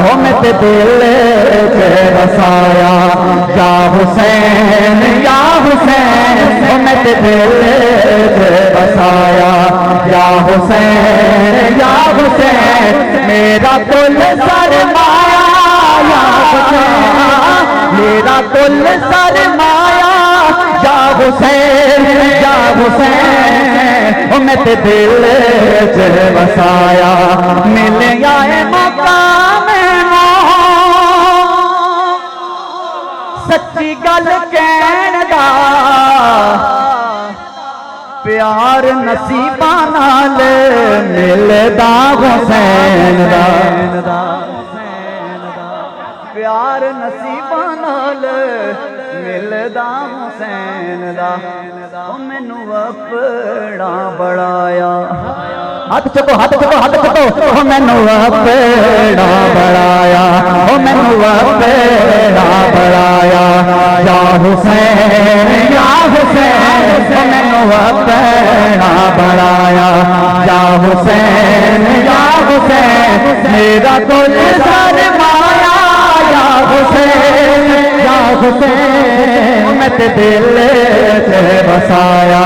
हो मैं ते दिल च बसाया या हुसैन हो मैं ते दिल च बसाया या हुसैन मेरा कुल सरमाया या हुसैन मेरा कुल सरमाया या हुसैन हो मैं ते दिल च बसाया मिल आए मकाम सच्ची गल कहण दा प्यार नसीबा नाल मिलदा हुसैन दा प्यार नसीबा नाल मिलदा हुसैन दा मैनू अपना बड़ाया हाथ चुको मैनू अपना बड़ाया मैनू अपना बड़ाया या हुसैन मैनू अपना बड़ाया या हुसैन मेरा कुल सरमाया या हुसैन मैं ते दिल च बसाया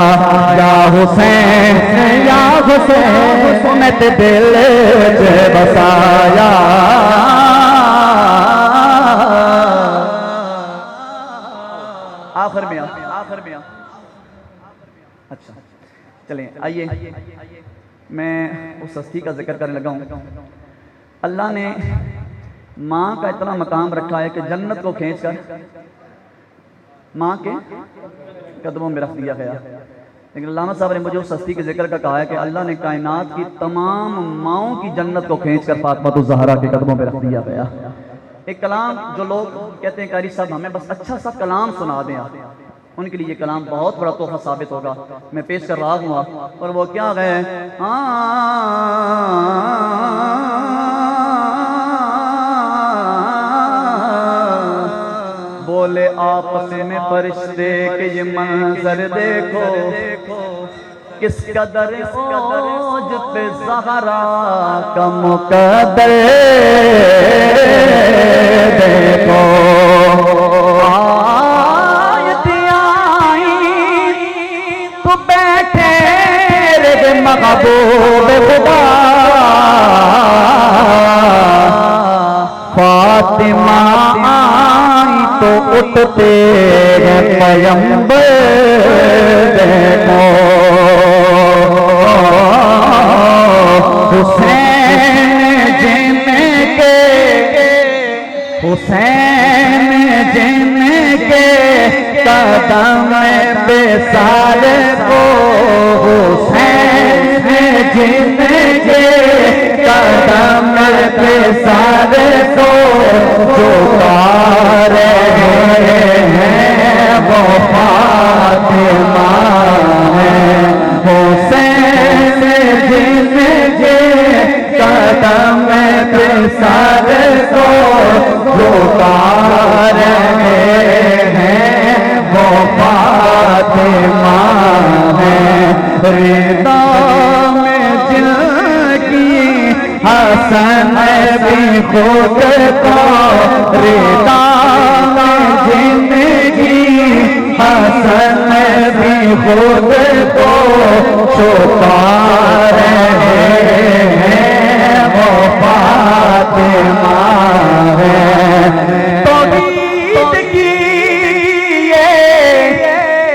या हुसैन मैं ते दिल च बसाया आखिर में अच्छा चलें आइए मैं उस हस्ती का जिक्र करने लगा हूँ। अल्लाह ने माँ का इतना मकाम रखा है कि जन्नत को खींचकर माँ के कदमों में रख दिया गया। लेकिन अल्लामा साहब ने मुझे उस हस्ती के जिक्र का कहा है कि अल्लाह ने कायनात की तमाम माओं की जन्नत को खींचकर फातिमा ज़हरा के कदमों में रख दिया गया। एक कलाम जो लोग कहते हैं कारी साहब हमें बस अच्छा सा कलाम सुना दें, उनके लिए ये कलाम बहुत बड़ा तोहफा साबित होगा। मैं पेश कर रहा हूँ और वो क्या है बोले आपस में फरिश्ते के ये मंजर देखो किस कदर ओज पे ज़हरा का मुकद्दर देखो आयत आई तो बैठे रे महबूब खुदा फातिमा तो उठते पैगंबर देखो हुसैन जिनके कदम पे सारे को हुसैन जिनके कदम पे सारे को जो वो फातिमा है हुसैन जिनके कदम पे सारे को पुकार हैं वो फातिमा है रिदा में जिनकी हसन भी खुद को रिदा हसन भी खुद को छुपा रहे हैं वो फातिमा है। तौहीद की ये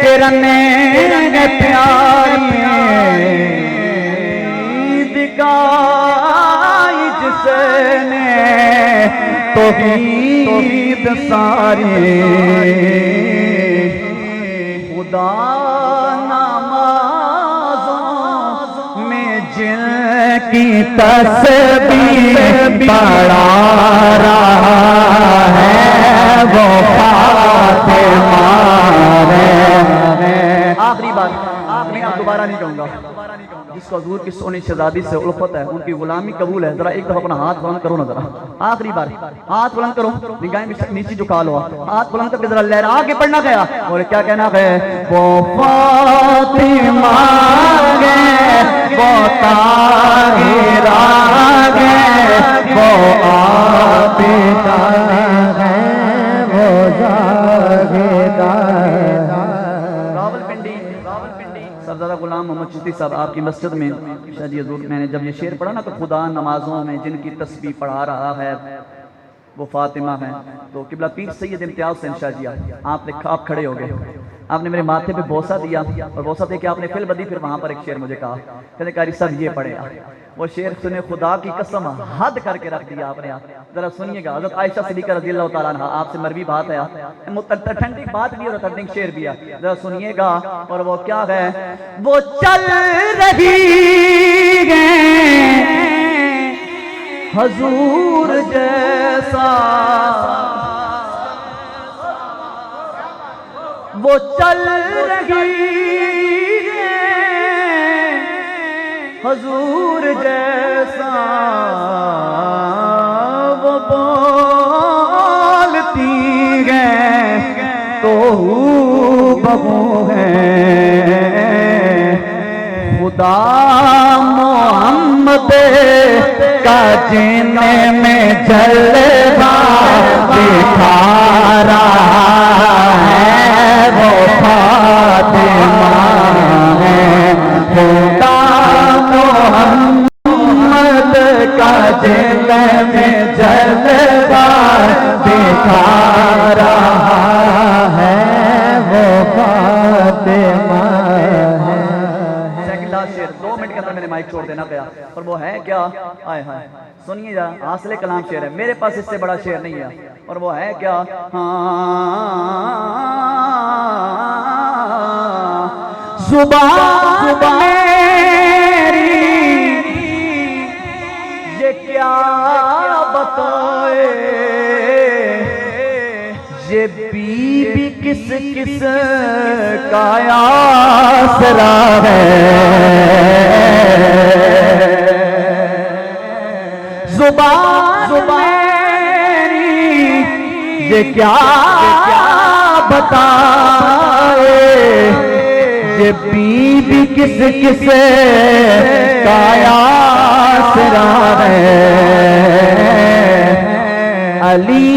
किरणें प्यारी दिखाई जिसने तौहीद सारी खुदा नमाज़ों में जिनकी तस्बीह पढ़ा रहा है वो फातिमा है। आखिरी बात मैं अब दोबारा नहीं कहूँगा। जिसको हुजूर की सोनी शहजादी से उल्फत है उनकी गुलामी कबूल है, जरा एक दफा अपना हाथ बुलंद करो ना, जरा आखिरी बार हाथ बुलंद करो, निगाहें नीचे झुका लो, हाथ बुलंद करके जरा लहरा के पढ़ना गया और क्या कहना है वो फातिमा गे वो ताहिरा गे वो चिश्ती साहब आपकी मस्जिद में शाह जी हजूर, मैंने जब ये शेर पढ़ा ना तो खुदा नमाजों में जिनकी तस्बीह पढ़ा रहा है वो फातिमा है। तो किबला पीर सैयद इम्तियाज हुसैन शाह जी आप खड़े हो गए, आपने मेरे माथे पे बोसा दिया और बोसा दे के आपने फिल बदी। फिर वहां पर एक शेर मुझे कहा, कहते कारी साहब ये पढ़े। वो शेर सुने, खुदा की कसम हद करके रख दिया आपने। जरा सुनिएगा, हज़रत आयशा सिद्दीक़ा रज़ियल्लाहु ताला अन्हा, आपसे मरवी बात है, ठंडी बात भी और ठंडी शेर भी है, जरा सुनिएगा। और वो क्या है, वो चल रही है हजूर जैसा, वो चल रही है हजूर जैसा, वो बोलती है तो बहू है। खुदा मोहम्मद का जीने में जलवा दिखा रहा है, वो फातिमा है। खुदा मोहम्मद का जीने में जलवा दिखा रहा है, वो फातिमा है। शेर 2 मिनट के अंदर मैंने माइक छोड़ देना गया, और वो है क्या, आए हाय सुनिए जरा, आसले कलाम शेर है, मेरे पास इससे बड़ा शेर नहीं है। और वो है क्या, जुबान मेरी ये क्या बताए, ये बीबी किस किस का आसरा है। जुबान मेरी ये क्या बताए, ये बीबी किस किस का आसरा है। अली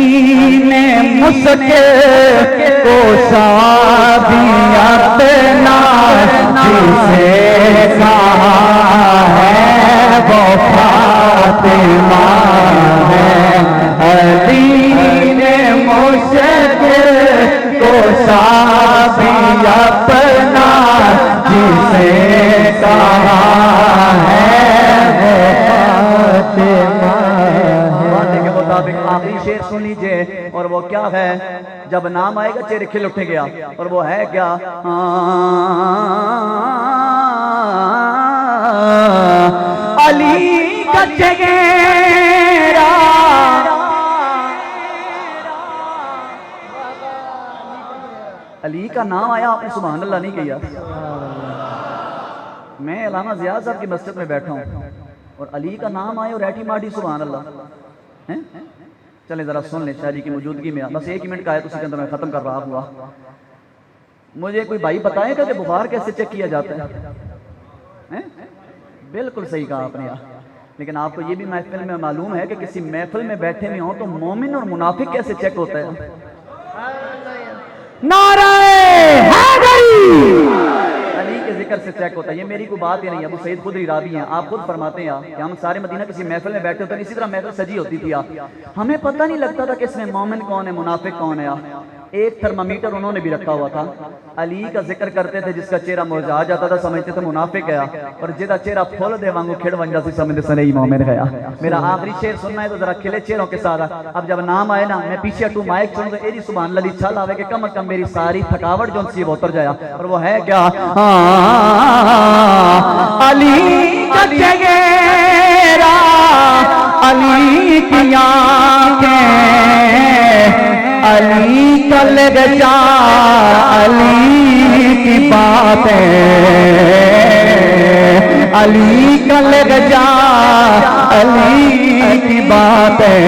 ने मुझसे को शादिया अपना जिसे कहा है, वो फातिमा है। अली ने मुझसे को शादिया अपना जिसे कहा है, वो फातिमा है। मुताबिक आखिरी शेर सुन लीजिए, और वो क्या है, जब नाम आएगा चेहरे खिल उठेंगे आप। और वो है क्या, अली का चेहरा अली का नाम आया, आपने सुभान अल्लाह नहीं किया। मैं अल्लामा ज़ियाद साहब की मस्जिद में बैठा हूँ और अली का नाम आया और ऐठी माठी सुभान अल्लाह है। चले जरा सुन ले, शायरी की मौजूदगी में, बस 1 मिनट का है, उसी के अंदर मैं खत्म कर रहा हुआ। मुझे कोई भाई बताएगा कि बुखार कैसे चेक किया जाता है? बिल्कुल सही कहा आपने यार, लेकिन आपको ये भी महफिल में मालूम है कि किसी महफिल में बैठे हुए हो तो मोमिन और मुनाफिक कैसे चेक होता है? अली के जिक्र से चेक होता है। ये मेरी कोई बात ही नहीं है, अबू सईद खुद रावी हैं, आप खुद फरमाते हैं कि हम सारे मदीना किसी महफिल में बैठे होते हैं, इसी तरह महफिल सजी होती थी। हमें पता नहीं लगता था कि इसमें मोमिन कौन है, मुनाफिक कौन है। एक थर्मामीटर उन्होंने भी रखा हुआ था, अली का जिक्र करते थे, जिसका चेहरा मुरझा जाता था समझते थे मुनाफिक है, और जिसका चेहरा फुल दे वांगू खिड़ बन जाती समझते से नहीं मोमिन है। मेरा आखिरी शेर सुनना है तो जरा खिले चेहरों के साथ। अब जब नाम आए ना, मैं पीछे टू माइक सुन तो एरी सुभान अल्लाह दी छल आवे कि कम कम मेरी सारी थकावट जो सी वो उतर जाया। और वो है क्या, अली का चेहरा, अली की आंखें, अली का लग जा, अली की बातें, अली का लग जा, अली की बातें,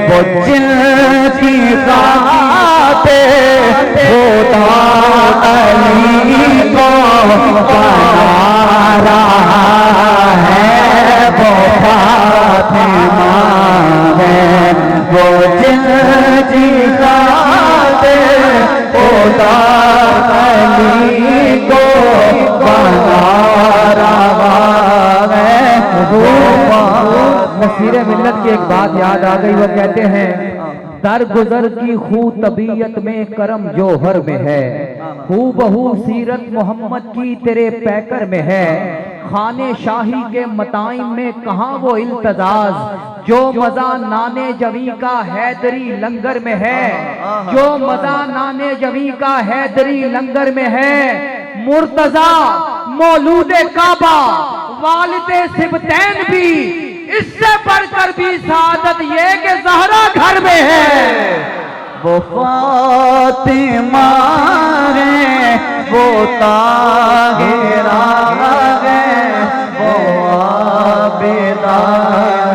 वो जिनकी खातिर होता अली को बना रहा है, वो फातिमा है। वो जिनकी खातिर होता अली को महबूब नसीर मिल्लत की एक बात याद आ गई, वो कहते हैं दरगुजर की खू तबीयत में करम जोहर में है, हू बहू सीरत मोहम्मद की तेरे पैकर में है, खाने शाही के मताइम में कहाँ वो इल्तजाज, जो मजा नाने जवी का हैदरी लंगर में है, जो मजा नाने जवी का हैदरी लंगर में है, मुर्तजा मौलूदे काबा वालिदे सिबतैन भी, इससे बढ़कर भी सादत ये कि ज़हरा घर में है। वो फातिमा है, वो ताहिरा है, वो आबिदा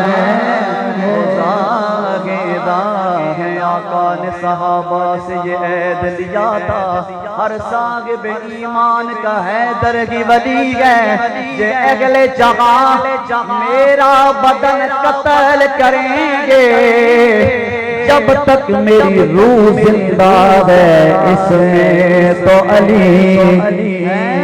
है, वो ज़ाहिदा है। आका ने सहाबा से ये ऐद लिया था, हर साहिब ईमान का हैदर की वली है, ये अगले जहां मेरा बदन कत्ल करेंगे, जब तक मेरी रूह जिंदा है इसमें तो अली